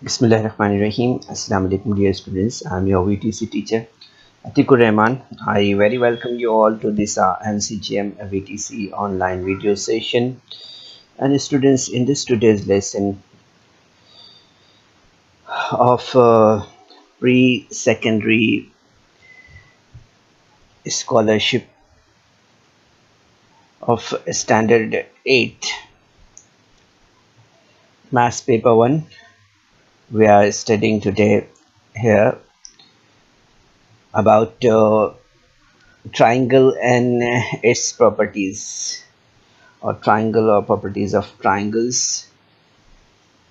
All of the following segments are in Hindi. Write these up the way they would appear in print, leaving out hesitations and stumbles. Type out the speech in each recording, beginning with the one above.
Bismillahirrahmanirrahim. Assalamu alaikum, dear students. I'm your VTC teacher, Atikur Rahman. I very welcome you all to this NCGM VTC online video session. And students, in this today's lesson of pre-secondary scholarship of Standard 8, Maths Paper 1, we are studying today here about triangle and its properties, or triangle or properties of triangles.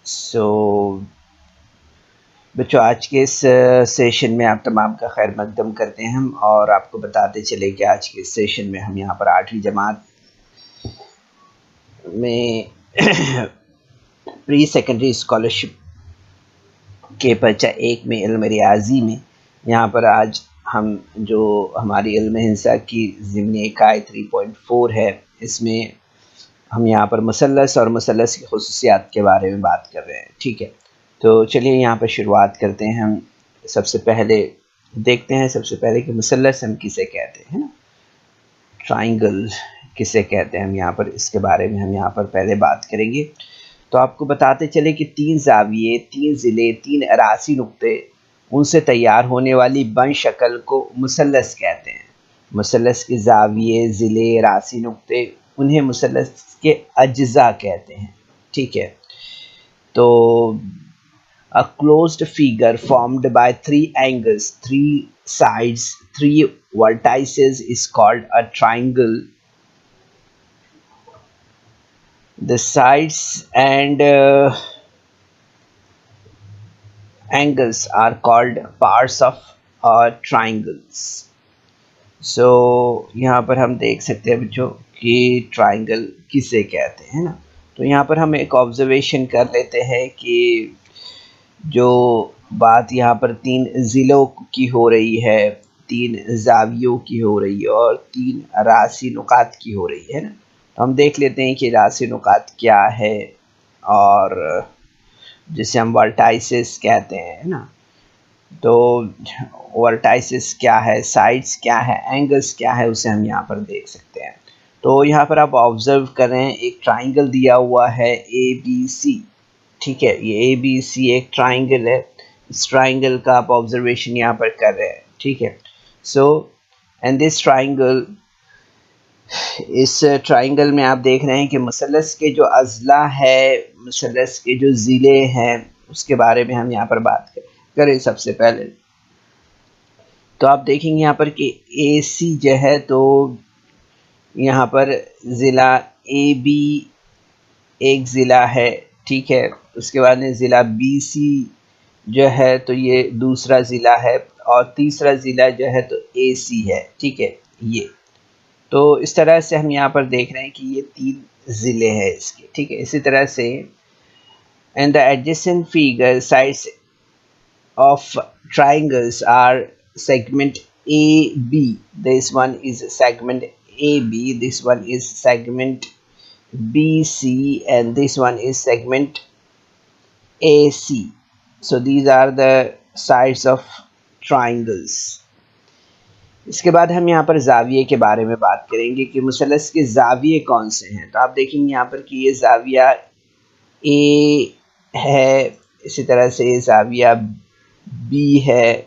So बच्चों, आज के इस सेशन में आप तमाम का खैर मकदम करते हैं हम, और आपको बताते चले कि आज के इस सेशन में हम यहाँ पर 8वीं जमात में प्री सेकेंडरी स्कॉलरशिप के पर्चा 1 में इल्म रियाजी में यहाँ पर आज हम जो हमारी इल्म हिंसा की ज़िमनी इकाई 3.4 है, इसमें हम यहाँ पर मुसल्लस और मुसल्लस की खुसूसियात के बारे में बात कर रहे हैं। ठीक है, तो चलिए यहाँ पर शुरुआत करते हैं। हम सबसे पहले देखते हैं कि मुसल्लस हम किसे कहते हैं ना, ट्राइंगल किसे कहते हैं हम यहाँ पर, इसके बारे में हम यहाँ पर पहले बात करेंगे। तो आपको बताते चले कि 3 ज़ाविये, 3 ज़िले, 3 अरासी नुक्ते, उनसे तैयार होने वाली बन शक्ल को मुसल्लस कहते हैं। मुसल्लस के ज़ाविये, ज़िले, अरासी नुक्ते, उन्हें मुसल्लस के अज्जा कहते हैं। ठीक है, तो a closed figure formed by 3 angles, 3 sides, 3 vertices is called a triangle. The sides and angles are called parts of triangles. So यहाँ पर हम देख सकते हैं बच्चों कि ट्राइंगल किसे कहते हैं ना। तो यहाँ पर हम एक ऑब्जर्वेशन कर लेते हैं कि जो बात यहाँ पर 3 ज़िलों की हो रही है, 3 ज़ावियों की हो रही है और 3 रासी नुकात की हो रही है ना। तो हम देख लेते हैं कि रासी नुकात क्या है, और जिसे हम वर्टाइसेस कहते हैं ना। तो वर्टाइसेस क्या है, साइड्स क्या है, एंगल्स क्या है, उसे हम यहाँ पर देख सकते हैं। तो यहाँ पर आप ऑब्जर्व कर रहे हैं, एक ट्राइंगल दिया हुआ है ABC। ठीक है, ये ABC एक ट्राइंगल है। इस ट्राइंगल का आप ऑब्जर्वेशन यहाँ पर कर रहे हैं। ठीक है, सो एंड दिस ट्राइंगल, इस ट्राइंगल में आप देख रहे हैं कि मुसल्लस के जो अज़ला है, मुसल्लस के जो ज़िले हैं, उसके बारे में हम यहाँ पर बात करें। सबसे पहले तो आप देखेंगे यहाँ पर कि AC जो है, तो यहाँ पर ज़िला AB एक ज़िला है। ठीक है, उसके बाद में ज़िला BC जो है, तो ये दूसरा ज़िला है, और तीसरा ज़िला जो है तो AC है। ठीक है, ये तो इस तरह से हम यहाँ पर देख रहे हैं कि ये 3 ज़िले हैं इसके। ठीक है, इसी तरह से and the adjacent figure sides of triangles are segment AB. This one is segment AB, this one is segment BC, and this one is segment AC. So these are the sides of triangles. इसके बाद हम यहाँ पर ज़ाविये के बारे में बात करेंगे कि मुसल्लस के ज़ाविये कौन से हैं। तो आप देखेंगे यहाँ पर कि ये ज़ाविया A है, इसी तरह से ये ज़ाविया B है।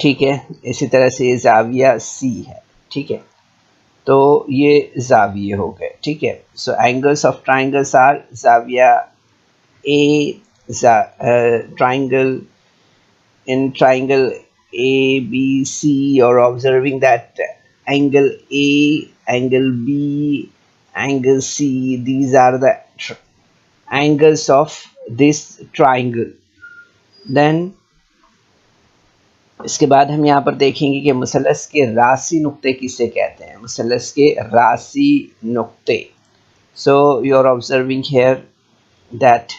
ठीक है, इसी तरह से ये ज़ाविया C है। ठीक है, तो ये ज़ाविये हो गए। ठीक है, so angles of triangles are ज़ाविया A, triangle, in triangle ABC, you're observing that angle A, angle B, angle C, these are the angles of this triangle. Then इसके बाद हम यहाँ पर देखेंगे कि मुसल्लस के रासी नुक्ते किसे कहते हैं। मुसल्लस के रासी नुक्ते, so you are observing here that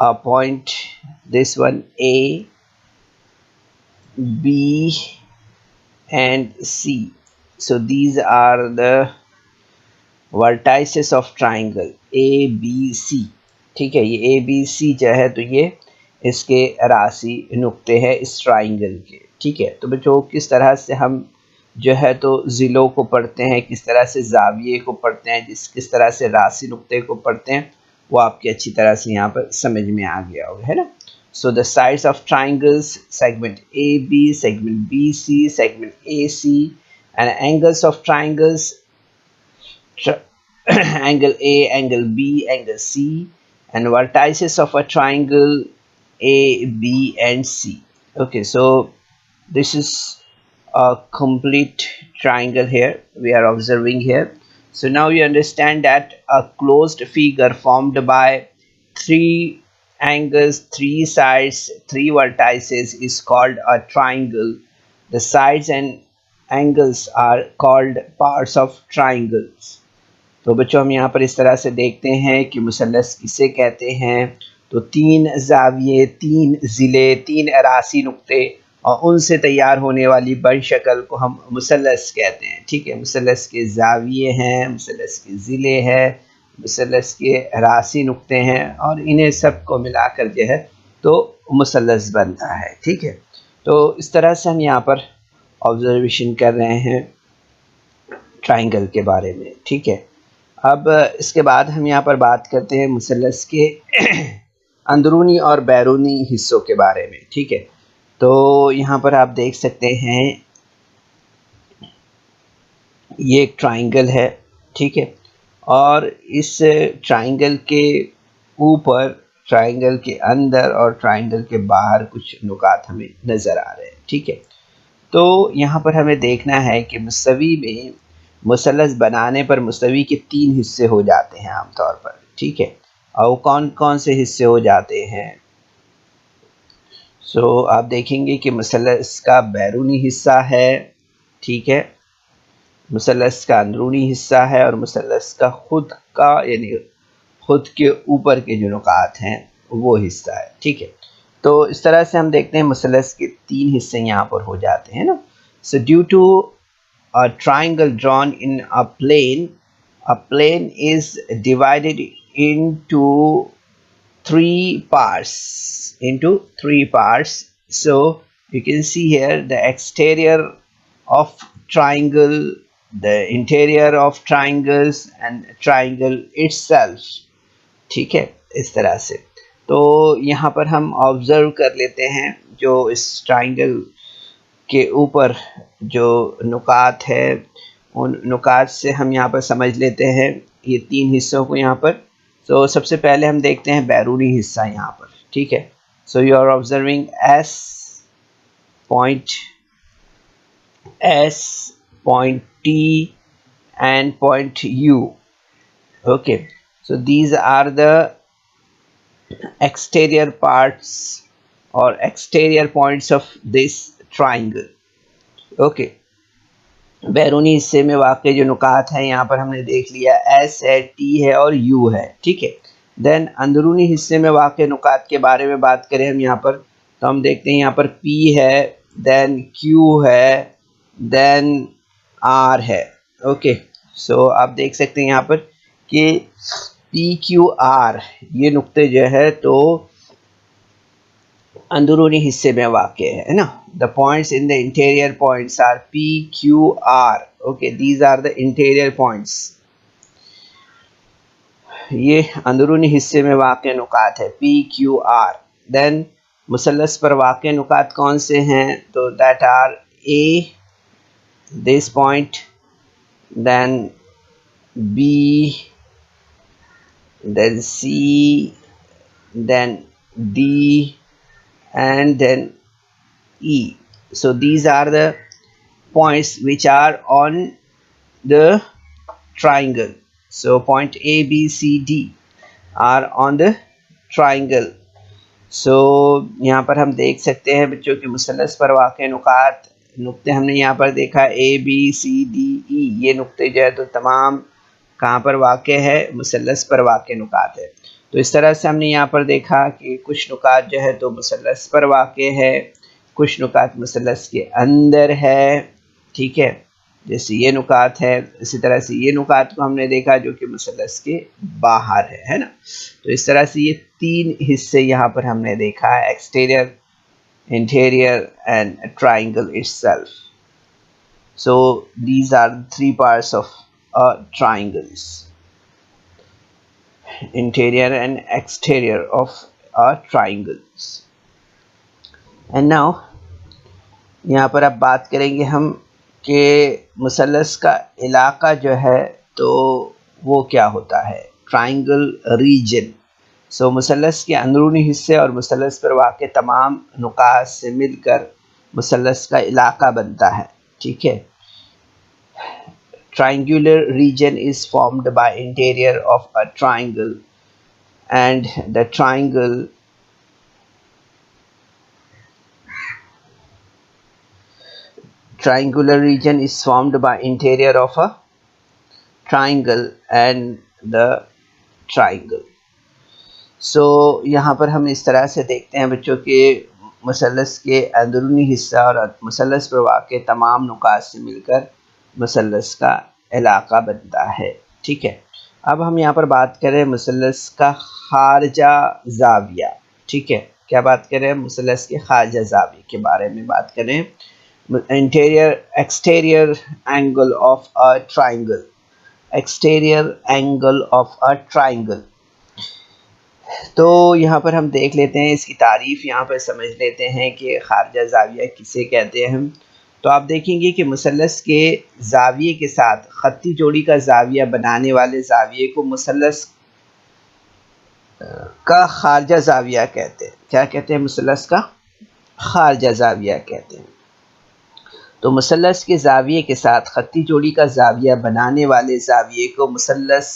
a point, this one A, B and C, so these are the vertices of triangle A B C, ठीक है, ये ए बी सी जो है तो ये इसके राशि नुक्ते हैं इस ट्राइंगल के, ठीक है। तो बच्चों किस तरह से हम जो है तो ज़िलों को पढ़ते हैं, किस तरह से ज़ाविये को पढ़ते हैं, किस तरह से राशि नुक्ते को पढ़ते हैं, वो आपकी अच्छी तरह से यहाँ पर समझ में आ गया होगा, है ना। So the sides of triangles, segment A B, segment B C, segment A C, and angles of triangles, angle A, angle B, angle C, and vertices of a triangle A, B, and C. Okay, so this is a complete triangle here we are observing here. So now you understand that a closed figure formed by three angles, three sides, three vertices is called a triangle. The sides and angles are called parts of triangles. तो बच्चों हम यहाँ पर इस तरह से देखते हैं कि मुसल्लस किसे कहते हैं। तो तीन जाविये, तीन ज़िले, तीन अरासी नुक्ते और उनसे तैयार होने वाली बड़ी शक्ल को हम मुसल्लस कहते हैं, ठीक है। मुसल्लस के जाविये हैं, मुसल्लस के ज़िले हैं, मुसल्लस के अरासी नुक्ते हैं और इन्हें सब को मिलाकर जो है तो मुसल्लस बनता है, ठीक है। तो इस तरह से हम यहाँ पर ऑब्जर्वेशन कर रहे हैं ट्राइंगल के बारे में, ठीक है। अब इसके बाद हम यहाँ पर बात करते हैं मुसल्लस के अंदरूनी और बैरूनी हिस्सों के बारे में, ठीक है। तो यहाँ पर आप देख सकते हैं ये एक ट्राइंगल है, ठीक है, और इस ट्राइंगल के ऊपर, ट्राइंगल के अंदर और ट्राइंगल के बाहर कुछ नुकात हमें नज़र आ रहे हैं, ठीक है। तो यहाँ पर हमें देखना है कि मुसवी में मुसल्लस बनाने पर मुसवी के तीन हिस्से हो जाते हैं आमतौर पर, ठीक है। और वो कौन कौन से हिस्से हो जाते हैं, सो आप देखेंगे कि मुसल्लस का बैरूनी हिस्सा है, ठीक है, मुसल्लस का अंदरूनी हिस्सा है और मुसल्लस का खुद का यानी खुद के ऊपर के जो नुकात हैं वो हिस्सा है, ठीक है। तो इस तरह से हम देखते हैं मुसल्लस के तीन हिस्से यहाँ पर हो जाते हैं ना। So due to a triangle drawn in a plane is divided into three parts. So you can see here the exterior of triangle, the interior of triangles and triangle itself, ठीक है। इस तरह से तो यहाँ पर हम ऑब्जर्व कर लेते हैं जो इस ट्राइंगल के ऊपर जो नुकात है उन नुकात से हम यहाँ पर समझ लेते हैं ये तीन हिस्सों को यहाँ पर। तो सबसे पहले हम देखते हैं बैरूनी हिस्सा यहाँ पर, ठीक है। So you are observing S point T and point U, okay. So these are the exterior parts or exterior points of this triangle, okay. बैरूनी हिस्से में वाक़ई जो नुकात हैं यहाँ पर हमने देख लिया, एस है, टी है और यू है, ठीक है। देन अंदरूनी हिस्से में वाक़ई नुकात के बारे में बात करें हम यहाँ पर, तो हम देखते हैं यहाँ पर पी है, देन क्यू है, देन आर है, ओके। सो आप देख सकते हैं यहाँ पर कि पी क्यू आर ये नुक्ते जो है तो अंदरूनी हिस्से में वाक़ है ना। The points in the interior points are P Q R, okay, these are the interior points. ये अंदरूनी हिस्से में वाक़ नुकात है पी क्यू आर। देन मुसल्लस पर वाक़ नुकात कौन से हैं, तो that are A, this point, then B, then C, then D, and then E. So these are the points which are on the triangle. So point A, B, C, D are on the triangle. So यहाँ पर हम देख सकते हैं बच्चों के मुसल्लस पर वाक़ नुकात नुक्ते हमने यहाँ पर देखा A, B, C, D, E, ये नुक्ते जो है तो तमाम कहाँ पर वाक़ है, मुसल्लस पर वाक़ नुकात है। तो इस तरह से हमने यहाँ पर देखा कि कुछ नुकात जो है तो मुसल्लस पर वाक़ है, कुछ नुकात मुसल्लस के अंदर है, ठीक है। जैसे ये नुकात है, इसी तरह से ये नुकात को हमने देखा जो कि मुसल्लस के बाहर है ना। तो इस तरह से ये 3 हिस्से यहाँ पर हमने देखा है, exterior, interior and triangle itself. So these are the 3 parts of triangles: interior and exterior of triangles. And now यहाँ पर अब बात करेंगे हम कि मुसल्लस का इलाका जो है तो वो क्या होता है, ट्राइंगल रीजन। सो मुसल्लस के अंदरूनी हिस्से और मुसल्लस पर वाक़ तमाम नुकात से मिलकर मुसल्लस का इलाका बनता है, ठीक है। Triangular region is formed by interior of a triangle, and the triangular region is formed by interior of a triangle and the triangle. So यहाँ पर हम इस तरह से देखते हैं बच्चों के मुसल्लस के अंदरूनी हिस्सा और मुसल्लस पर वाक़ तमाम नुकात से मिलकर मुसल्लस का इलाका बनता है, ठीक है। अब हम यहाँ पर बात करें मुसल्लस का खारजा ज़ाविया, ठीक है। क्या बात करें, मुसल्लस के खारजा ज़ाविया के बारे में बात करें। Exterior angle of a triangle, exterior angle of a triangle. तो यहाँ पर हम देख लेते हैं, इसकी तारीफ़ यहाँ पर समझ लेते हैं कि खारजा ज़ाविया किसे कहते हैं हम। तो आप देखेंगे कि मुसल्लस के ज़ाविये के साथ ख़त्ती जोड़ी का ज़ाविया बनाने वाले ज़ाविये को मुसल्लस का खारजा ज़ाविया कहते हैं। क्या कहते हैं, मुसल्लस का खारजा ज़ाविया कहते हैं। तो मुसल्लस के ज़ाविये के साथ ख़त्ती जोड़ी का ज़ाविया बनाने वाले ज़ाविये को मुसल्लस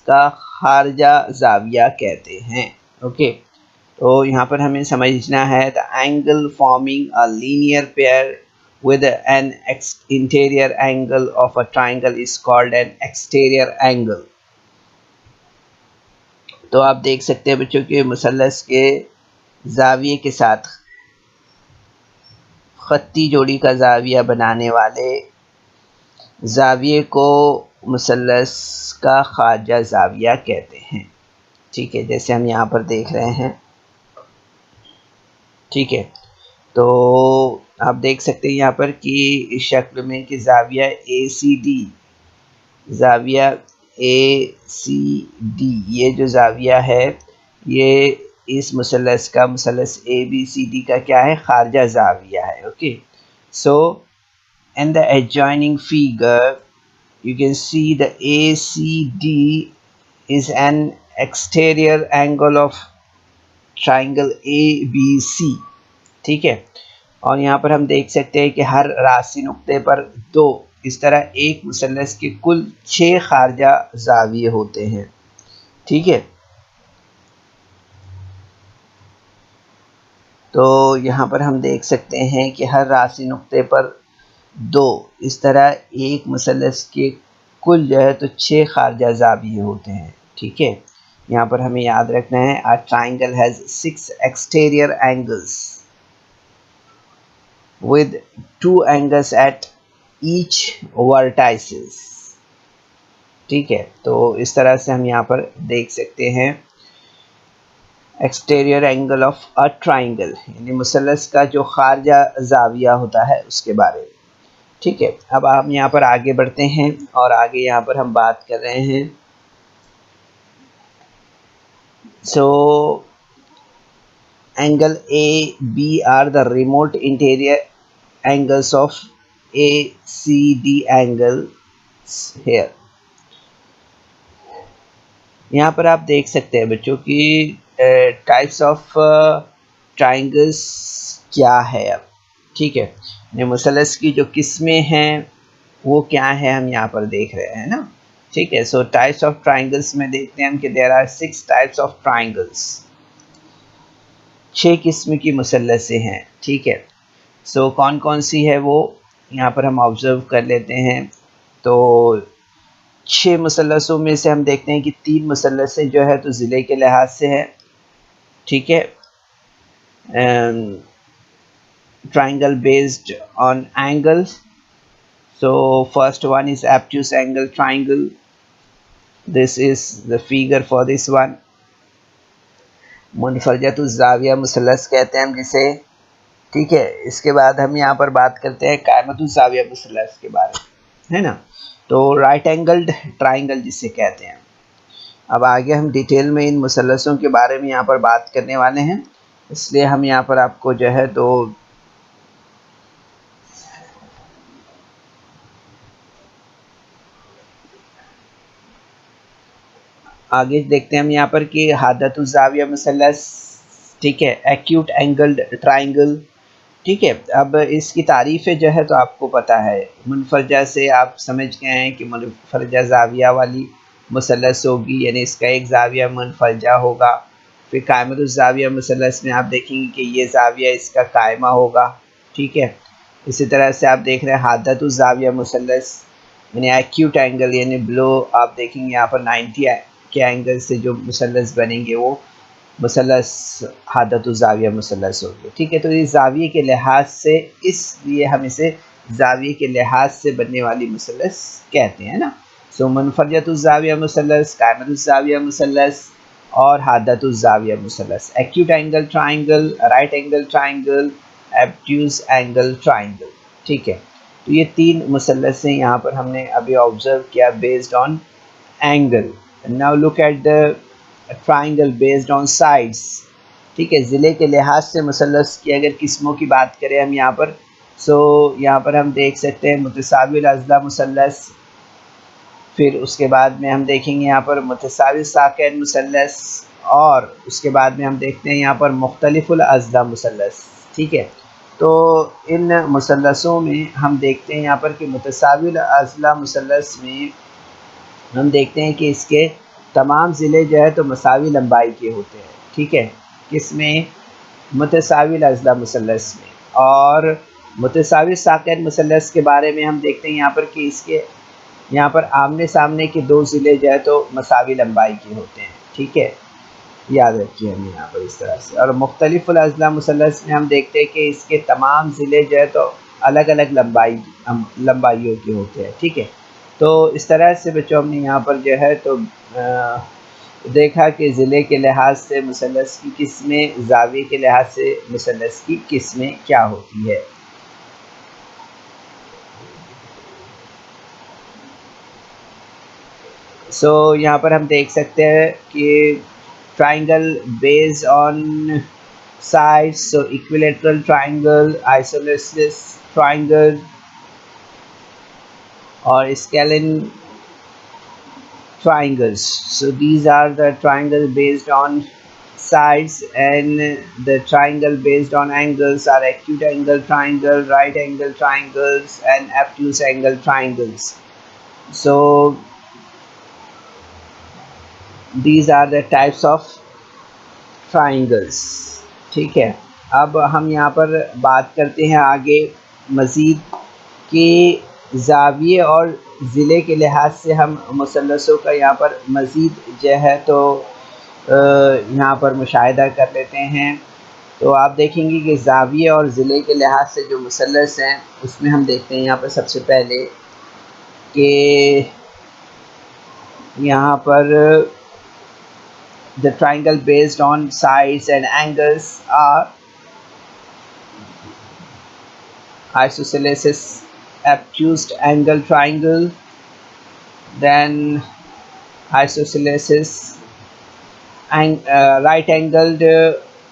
का खारजा ज़ाविया कहते हैं, ओके। तो यहाँ पर हमें समझना है, the angle forming a linear pair with an interior angle of a triangle is called an exterior angle. तो आप देख सकते हैं बच्चों के मुसल्लस के ज़ाविये के साथ ख़त्ती जोड़ी का ज़ाविया बनाने वाले ज़ाविये को मुसल्लस का खारजा ज़ाविया कहते हैं, ठीक है। जैसे हम यहाँ पर देख रहे हैं, ठीक है। तो आप देख सकते हैं यहाँ पर कि इस शक्ल में कि ज़ाविया ए सी डी, ये जो ज़ाविया है ये इस मुसल्लस का, मुसल्लस ए बी सी डी का क्या है, खारजा ज़ाविया है, okay. So in the adjoining figure you can see the ACD is an exterior angle of triangle ABC, ठीक है। और यहाँ पर हम देख सकते हैं कि हर रासी नुक्ते पर 2, इस तरह एक मुसल्लस के कुल 6 खारजा ज़ाविये होते हैं, ठीक है। तो यहाँ पर हम देख सकते हैं कि हर रासी नुक्ते पर 2, इस तरह एक मुसल्लस के कुल जो है तो 6 खारजा ज़ाविये होते हैं, ठीक है। यहाँ पर हमें याद रखना है, a triangle has 6 exterior angles with 2 angles at each vertices, ठीक है। तो इस तरह से हम यहाँ पर देख सकते हैं exterior angle of a triangle, यानी मुसल्लस का जो खारजा ज़ाविया होता है उसके बारे में, ठीक है। अब हम यहाँ पर आगे बढ़ते हैं और आगे यहाँ पर हम बात कर रहे हैं। So angle A B are the remote interior angles of A C D angles here. यहाँ पर आप देख सकते हैं बच्चों की टाइप्स ऑफ ट्राइंगल्स क्या है अब, ठीक है। ये मुसल्लस की जो किस्में हैं वो क्या है हम यहाँ पर देख रहे हैं ना, ठीक है। सो टाइप्स ऑफ ट्राइंगल्स में देखते हैं हम कि there are 6 types of triangles, 6 किस्म की मुसल्लसें हैं, ठीक है। सो कौन कौन सी है वो यहाँ पर हम ऑब्ज़र्व कर लेते हैं। तो 6 मुसल्लसों में से हम देखते हैं कि 3 मुसल्लसें जो है तो ज़िले के लिहाज से है, ठीक है। Triangle based on angle, So first one is obtuse angle triangle. This is the figure for this one. मुनफरजतुज़ ज़ाविया मुसल्लस कहते हैं हम जिसे, ठीक है। इसके बाद हम यहाँ पर बात करते हैं कायमतुज़ ज़ाविया मुसल्लस के बारे में, है ना। तो राइट एंगल्ड ट्राइंगल जिसे कहते हैं। अब आगे हम डिटेल में इन मुसल्लसों के बारे में यहाँ पर बात करने वाले हैं, इसलिए हम यहाँ पर आपको जो है तो आगे देखते हैं हम यहाँ पर कि हादतुज़ ज़ाविया मुसल्लस, ठीक है, एक्यूट एंगल्ड ट्राइंगल, ठीक है। अब इसकी तारीफ़ें जो है तो आपको पता है, मुनफरजा से आप समझ गए हैं कि मुनफरजा ज़ाविया वाली मुसल्लस होगी, यानी इसका एक ज़ाविया मुनफरजा होगा। फिर कायमतुज़ ज़ाविया मुसल्लस में आप देखेंगे कि ये ज़ाविया इसका कायमा होगा, ठीक है। इसी तरह से आप देख रहे हैं हादतुज़ ज़ाविया मुसल्लस, यानी एक्यूट एंगल, यानी ब्लो आप देखेंगे यहाँ पर 90 के एंगल से जो मुसल्लस बनेंगे वो मुसल्लस हादतुज़ ज़ाविया मुसल्लस होगी, ठीक है। तो ये ज़ाविये के लिहाज से, इसलिए हम इसे ज़ाविये के लिहाज से बनने वाली मुसल्लस कहते हैं ना। सो मुनफरजतुज़ ज़ाविया मुसल्लस, कायमतुज़ ज़ाविया मुसल्लस और हादतुज़ ज़ाविया मुसल्लस, acute angle triangle, right angle triangle, obtuse angle triangle, ठीक है। तो ये तीन मुसल्लस हैं यहाँ पर हमने अभी ऑब्जर्व किया based on angle. Now look at the triangle based on sides, ठीक है। ज़िले के लिहाज से मुसल्लस की अगर किस्मों की बात करें हम यहाँ पर, सो यहाँ पर हम देख सकते हैं मुतसाविल अज़ला मुसल्लस, फिर उसके बाद में हम देखेंगे यहाँ पर मुतसाविल साकैन मुसल्लस, और उसके बाद में हम देखते हैं यहाँ पर मुख्तलिफुल अज़ला मुसल्लस, ठीक है। तो इन मुसल्लसों में हम देखते हैं यहाँ पर कि मुतसाविल अज़ला मुसल्लस में हम देखते हैं कि इसके तमाम ज़िले जो है तो मसावी लंबाई के होते हैं, ठीक है। किसमें? मुतसाविल अज़ला मुसल्लस में। और मुतसाविल साकिन मुसल्लस के बारे में हम देखते हैं यहाँ पर कि इसके यहाँ पर आमने सामने के दो ज़िले जो है तो मसावी लंबाई के होते हैं, ठीक है। याद रखिए हमें यहाँ पर इस तरह से। और मुख्तलिफुल अज़ला मुसल्लस में हम देखते हैं कि इसके तमाम ज़िले जो है तो अलग अलग लंबाइयों के होते हैं, ठीक है। तो इस तरह से बच्चों हमने यहाँ पर जो है तो देखा कि ज़िले के लिहाज से मुसल्लस की किस्में, ज़ाविये के लिहाज से मुसल्लस की किस्में क्या होती है। सो यहाँ पर हम देख सकते हैं कि triangle based on sides, so equilateral triangle, isosceles triangle or scalene triangles. So these are the triangles based on sides, and the triangle based on angles are acute angle triangle, right angle triangles and obtuse angle triangles. So these are the types of triangles, ठीक है। अब हम यहाँ पर बात करते हैं आगे मज़ीद कि ज़ाविये और ज़िले के लिहाज से हम मुसल्लसों का यहाँ पर मज़ीद जो है तो यहाँ पर मुशाहिदा कर लेते हैं। तो आप देखेंगे कि ज़ाविये और ज़िले के लिहाज से जो मुसल्लस हैं उसमें हम देखते हैं यहाँ पर सबसे पहले कि यहाँ पर the triangle based on sides and angles are isosceles obtuse angle triangle, then isosceles and right angled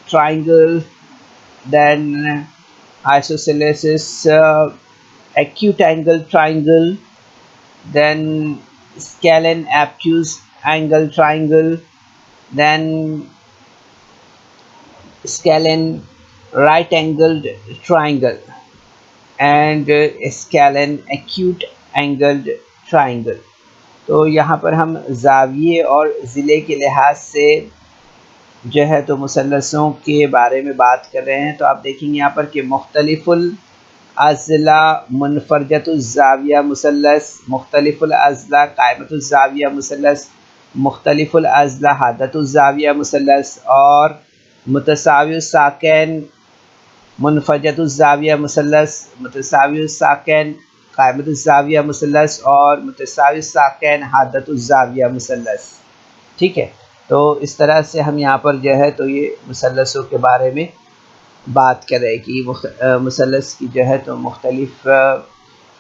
triangle, then isosceles acute angle triangle, then scalene obtuse angle triangle, then scalene right angled triangle and scalene acute angled triangle. तो यहाँ पर हम ज़ाविये और ज़िले के लिहाज से जो है तो मुसल्लसों के बारे में बात कर रहे हैं। तो आप देखेंगे यहाँ पर कि मुख्तलिफुल अज़ला मुनफरजतुज़ ज़ाविया मुसल्लस, मुख्तलिफुल अज़ला कायमतुज़ ज़ाविया मुसल्लस, मुख्तलिफुल अज़ला हादतुज़ ज़ाविया मुसल्लस और मुतसावियुस साकैन मुनफरजतुज़ ज़ाविया मुसल्लस, मुतसावियुस साकैन क़ाइमतुज़्ज़ाविया मुसल्लस और मुतसावी साक़ैन हादतुज़्ज़ाविया मुसल्लस। ठीक है, तो इस तरह से हम यहाँ पर जो है तो ये मुसल्लसों के बारे में बात करें कि मुसल्लस की जो है तो मुख्तलिफ़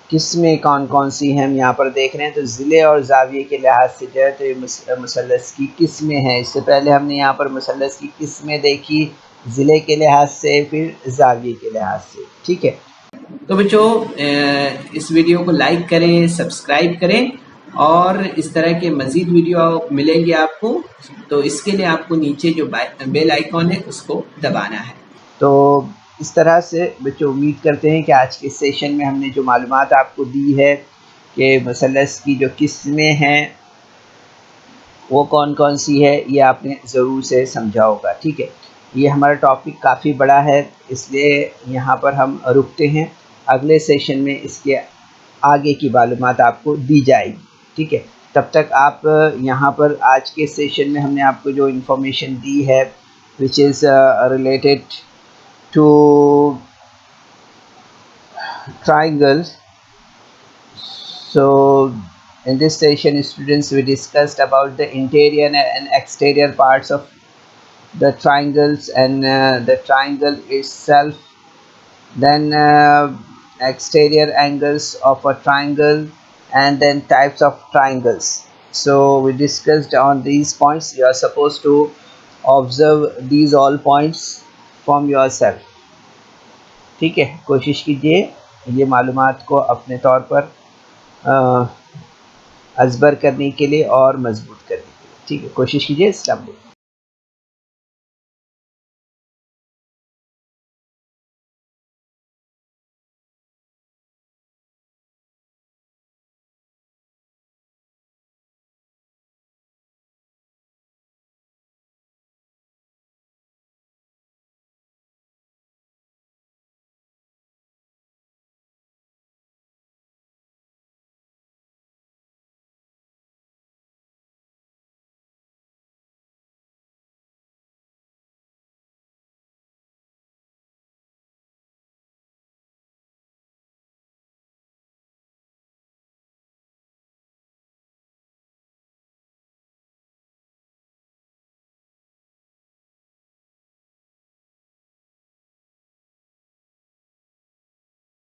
किस्में कौन कौन सी हैं हम यहाँ पर देख रहे हैं। तो ज़िले और ज़ाविये के लिहाज से जो है तो ये मुसल्लस की किस्में हैं। इससे पहले हमने यहाँ पर मुसल्लस की किस्में देखी ज़िले के लिहाज से, फिर ज़ाविये के लिहाज से। ठीक है, तो बच्चों इस वीडियो को लाइक करें, सब्सक्राइब करें और इस तरह के मज़ीद वीडियो मिलेंगे आपको। तो इसके लिए आपको नीचे जो बेल आइकॉन है उसको दबाना है। तो इस तरह से बच्चों उम्मीद करते हैं कि आज के सेशन में हमने जो मालूमात आपको दी है कि मुसल्लस की जो किस्में हैं वो कौन कौन सी है, ये आपने ज़रूर से समझा होगा। ठीक है, ये हमारा टॉपिक काफ़ी बड़ा है, इसलिए यहाँ पर हम रुकते हैं। अगले सेशन में इसके आगे की मालूमात आपको दी जाएगी। ठीक है, तब तक आप यहाँ पर आज के सेशन में हमने आपको जो इन्फॉर्मेशन दी है which is related to triangles. So in this session students we discussed about the interior and exterior parts of the triangles and the triangle itself, then exterior angles of a triangle, and then types of triangles. So we discussed on these points. You are supposed to observe these all points from yourself. ठीक है, कोशिश कीजिए ये मालूमात को अपने तौर पर अज़बर करने के लिए और मजबूत करने के लिए। ठीक है, कोशिश कीजिए। अस्सलाम वालेकुम।